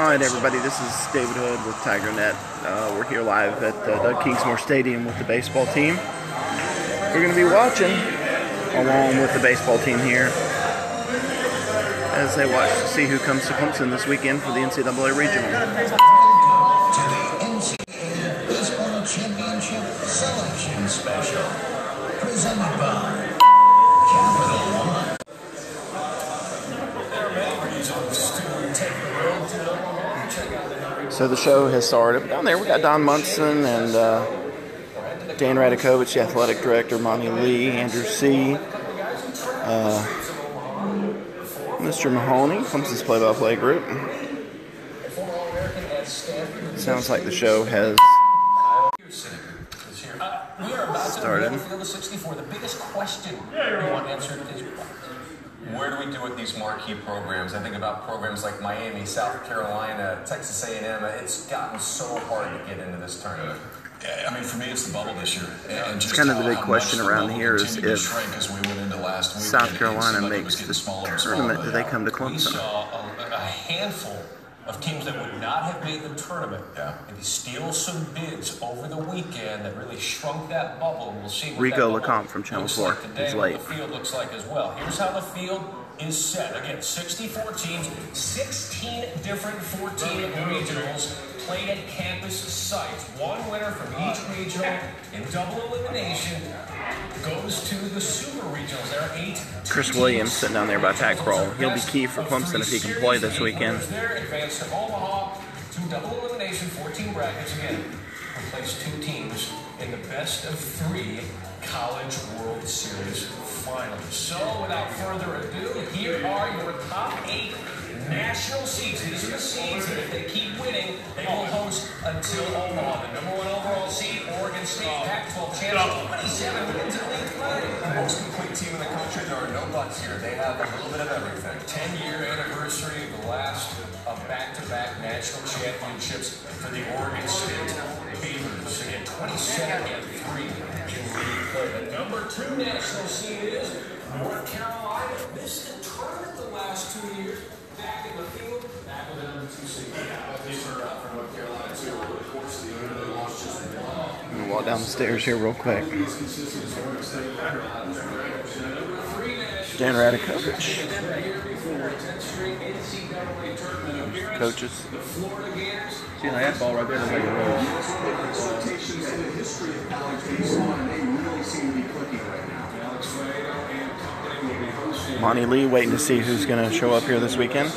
Alright everybody, this is David Hood with TigerNet. We're here live at Doug Kingsmore Stadium with the baseball team. We're going to be watching along with the baseball team here as they watch to see who comes to Clemson this weekend for the NCAA Regional. To the NCAA Baseball Championship Selection Special, presented by Capital One. So the show has started. Down there we got Don Munson and Dan Radakovich, the athletic director, Monty Lee, Andrew C., Mr. Mahoney, Clemson's play-by-play group. Sounds like the show has started. The biggest question you want answered is where do we do with these marquee programs? I think about programs like Miami, South Carolina, Texas A&M. It's gotten so hard to get into this tournament. I mean, for me, it's the bubble this year. And it's kind of the big question around here is if South Carolina makes this tournament, do they come to Clemson? We saw a handful of teams that would not have made the tournament. And they steal some bids over the weekend that really shrunk that bubble. We'll see what Rico LeCompte from Channel 4 is late. What the field looks like as well. Here's how the field is set. Again, 64 teams, 16 different 14 regionals played at campus sites. One winner from each regional in double elimination goes to the Super Regionals. There are 8. Chris Williams sitting down there by Pat Kroll. He'll be key for Clemson if he can play this weekend. There advanced to Omaha to double elimination, 14 brackets. Again, we placed 2 teams in the best of 3 College World Series finals. So, without further ado, here are your top 8 national seeds. These are the seeds that if they keep winning, they will host until Omaha. The #1 overall seed, Oregon State, Pac-12 champions, 27 wins in league play. The most complete team in the country. There are no buts here. They have a little bit of everything. 10-year anniversary of the last of back-to-back national championships for the Oregon State Beavers. Again, 27-3 in league play. The #2 national seed is North Carolina. Missed the tournament the last 2 years. Back in the field, back with the #2 seed. These are for North Carolina, too. Over the course of the year, they lost just one. I'm going to walk down the stairs here real quick. Dan Radakovich. Coaches. See that ball right there? Looks like a rose. Monty Lee waiting to see who's going to show up here this weekend.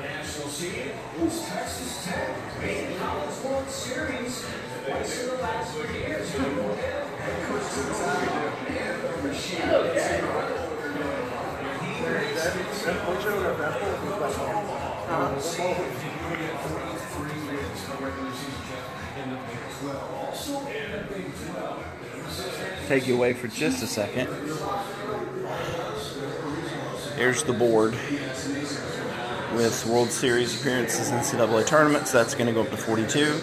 National seed was Texas Tech, made College World Series twice in the last 3 years. Take you away for just a second. Here's the board with World Series appearances in NCAA tournaments. That's going to go up to 42.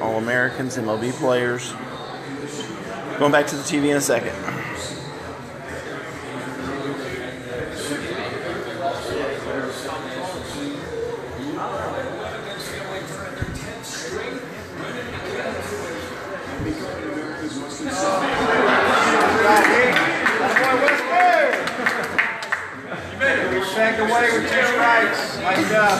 All-Americans, MLB players. Going back to the TV in a second. Back away with 2 strikes. Nice job.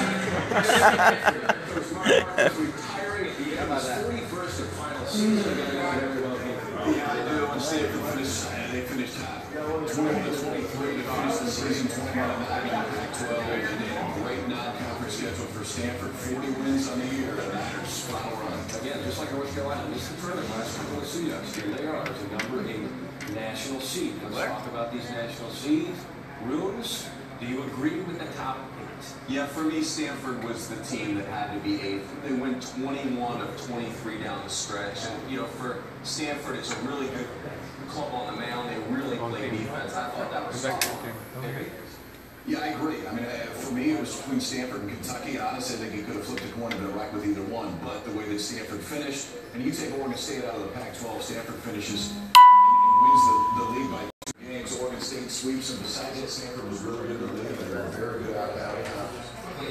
They finished 20-23 to finish the season, 21-9 in Pac-12, and a great non-conference schedule for Stanford. 40 wins on the year. The Niners final run. Again, just like North Carolina, this is the tournament last couple of seeds. Here they are as a #8 national seed. Let's talk about these national seeds. Runes, do you agree with the top 8? Yeah, for me, Stanford was the team that had to be 8th. They went 21 of 23 down the stretch. And, you know, for Stanford, it's a really good club on the mound. They really play defense. I thought that was solid. Yeah, I agree. I mean, for me, it was between Stanford and Kentucky. Honestly, I think you could have flipped a coin and been right with either one. But the way that Stanford finished, and you take Oregon State out of the Pac-12, Stanford finishes and wins the league by 2 games. Oregon State sweeps them. Besides that, Stanford was really good in the league. They were very good out of it.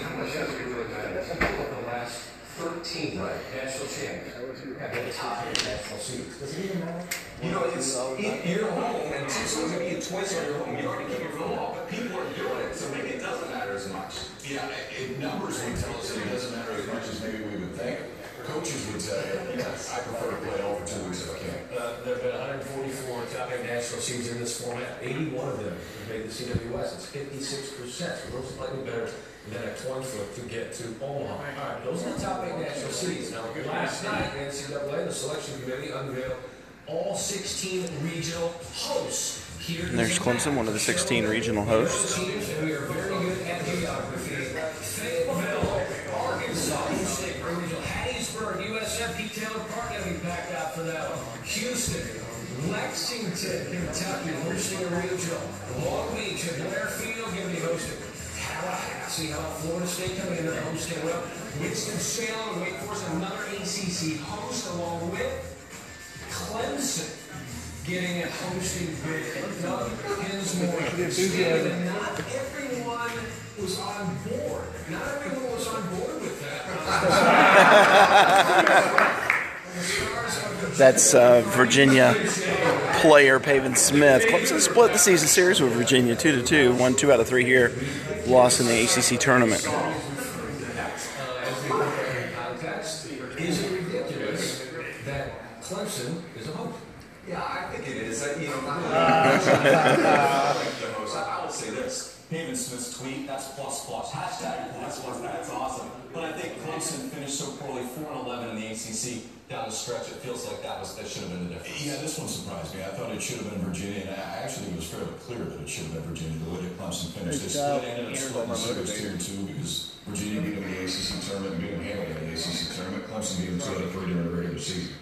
How much does it really matter? The last 13 national champions have been top 8 national seeds. Does it even matter? You know, it's your home, and it's going to be a twist on your home. You already keep your phone off, but people are doing it, so maybe it doesn't matter as much. Yeah, numbers would tell us that it doesn't matter as much as maybe we would think. Coaches would tell you, I prefer to play all for 2 weeks if I can. There have been 144 top 8 national seeds in this format. 81 of them have made the CWS. It's 56%. So those are slightly better than a coin flip to get to Omaha. All right, those are the top 8 national seeds. Now, last night, the NCAA, the selection committee, unveiled all 16 regional hosts. Here And there's Clemson, one of the 16 regional hosts. we are very good at geography. Fayetteville, Arkansas, State Regional, Hattiesburg, USF, Pete Taylor Park, going to be packed out for that one. Houston, Lexington, Kentucky, hosting a regional. Long Beach and Blair Field going to be hosting. Tallahassee, Florida State coming in and hosting well. Winston-Salem, Wake Forest, another ACC host, along with Clemson getting a hosting bid. Doug Hinsmore stated that not everyone was on board. Not everyone was on board with that. That's Virginia player Pavin Smith. Clemson split the season series with Virginia 2-2. Won 2 out of 3 here. Lost in the ACC tournament. Is it ridiculous that Clemson is a host? Yeah, I think it is. You know, I would say this. Pavin Smith's tweet, that's plus. Hashtag plus. That's awesome. But I think Clemson finished so poorly, 4-11 in the ACC down the stretch. It feels like that should have been the difference. Yeah, this one surprised me. I thought it should have been Virginia, and I actually think it was fairly clear that it should have been Virginia, the way that Clemson finished. They split ended up splitting the series 2-2 because Virginia beat them in the ACC tournament and beat them handily in the ACC tournament. Clemson beat them 2 out of 3 during the regular season.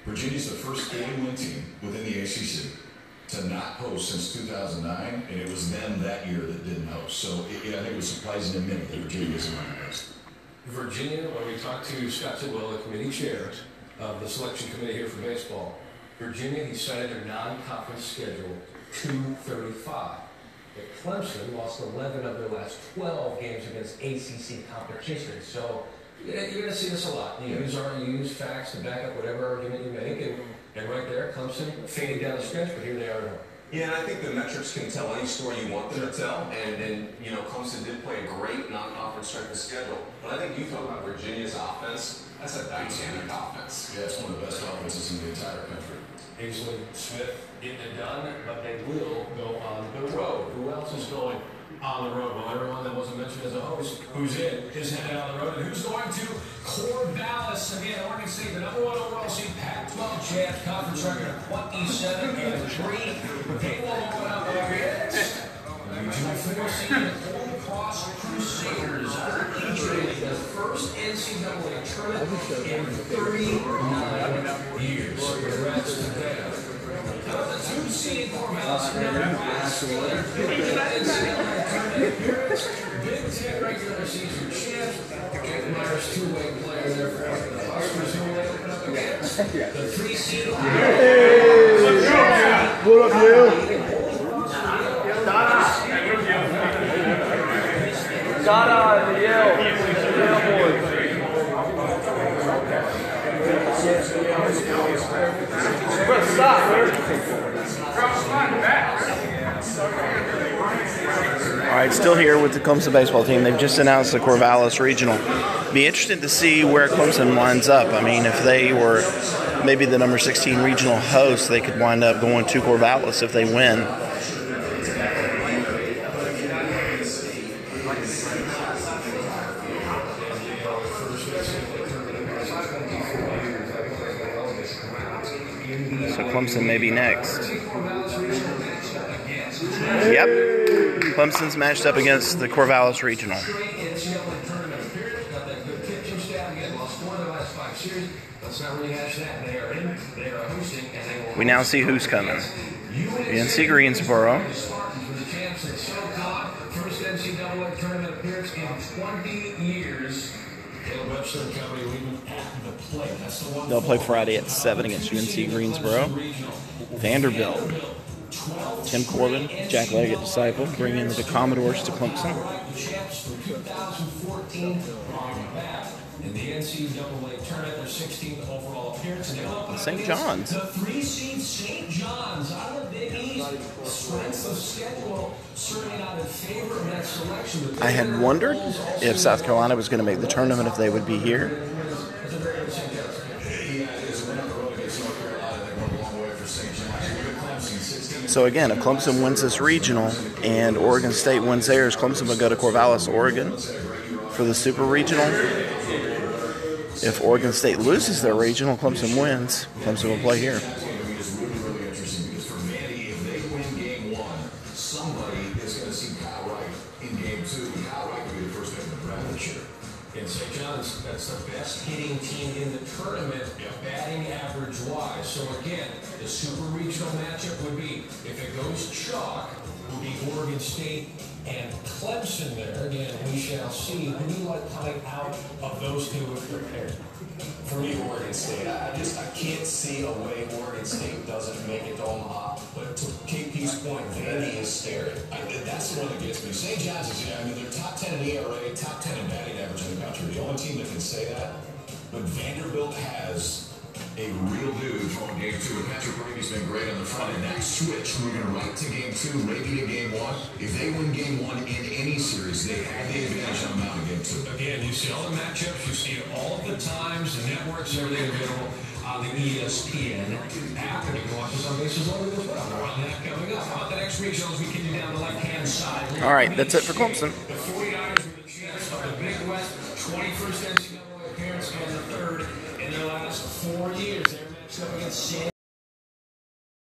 Virginia's the first 40-win team within the ACC to not host since 2009, and it was them that year that didn't host. So I think it was surprising to many that Virginia isn't on the list. Virginia, when we talked to Scott Tidwell, the committee chair of the selection committee here for baseball, Virginia, he cited their non-conference schedule 235. But Clemson lost 11 of their last 12 games against ACC competition. So you're going to see this a lot. You use facts to back up whatever argument you make, and right there, Clemson fading down the stretch, but here they are at home. Yeah, and I think the metrics can tell any story you want them to tell. And you know, Clemson did play a great non-conference strength of schedule. But I think you talk about Virginia's offense. That's a dynamic offense. Yeah, it's one of the best offenses in the entire country. Ainsley Smith getting it done, but they will go on the road. Who else is going on the road? Well, everyone that wasn't mentioned as a host, who's in, is headed on the road. And who's going to Corvallis? Again, Oregon State, the #1 overall seed, Pac-12 champ, conference record of 27-3. They will open up against Regional 4 seed Holy Cross Crusaders, featuring the first NCAA tournament in 39 years. Congrats to them. The 2 seed Corvallis nevertheless NCAA tournament appearance. Big Ten regular season champs. Jake Myers, 2-way player there for the Huskers, who will open up against the 3 seed. What up, Yale? Dada and the Yale boys. Stop, all right, still here with the Clemson baseball team. They've just announced the Corvallis Regional. Be interested to see where Clemson winds up. I mean, if they were maybe the number 16 regional host, they could wind up going to Corvallis if they win. So Clemson may be next. Yep. Clemson's matched up against the Corvallis Regional. NCAA tournament appearance. Got that good pitching staff. Again, lost 4 of the last 5 series. Let's not rehash that. They are in. They are hosting, and they will. We now see who's coming. UNC Greensboro. First NCAA tournament appearance in 20 years. They'll play Friday at 7 against UNC Greensboro. Vanderbilt. Tim Corbin, Jack Leggett disciple, bringing the Commodores to Clemson. In the NCAA tournament, their 16th overall appearance. St. John's. The 3-seed St. John's out of the Big East. Strength of schedule certainly not in favor of that selection. I had wondered if South Carolina was going to make the tournament, if they would be here. So again, if Clemson wins this regional and Oregon State wins theirs, Clemson will go to Corvallis, Oregon for the Super Regional. If Oregon State loses their regional, Clemson wins, Clemson will play here. It's really interesting because for Vandy, if they win game 1, somebody is going to see Kyle Wright in game 2. Kyle Wright could be the first pick in the draft this year. In St. John's, that's the best hitting team in the tournament, batting average-wise. So again, the Super Regional matchup would be, if it goes chalk, would be Oregon State and Clemson there. Again, we shall see. Who do you like coming out of those two if prepared? For me, Oregon State, I can't see a way Oregon State doesn't make it to Omaha. But to KP's point, Vandy is staring. That's the one that gets me. St. John's is, they're top 10 in ERA, top 10 in batting average in the country. The only team that can say that. But Vanderbilt has a real dude from game 2. And Patrick Brady's been great on the front. And that switch, moving right to game 2, maybe to game 1. If they win game 1 in any series, they have the advantage on them in game 2. Again, you see all the matchups, you see all of the times, the networks, everything available on the ESPN app. And you can watch this on Bases Loaded as well. More on that coming up. How about the next regionals we can do down the left-hand side? All right, that's it for Clemson. The 49ers with the chance of the Big West, 21st NCAA appearance and the 3rd in their last 4 years. They're matched up against San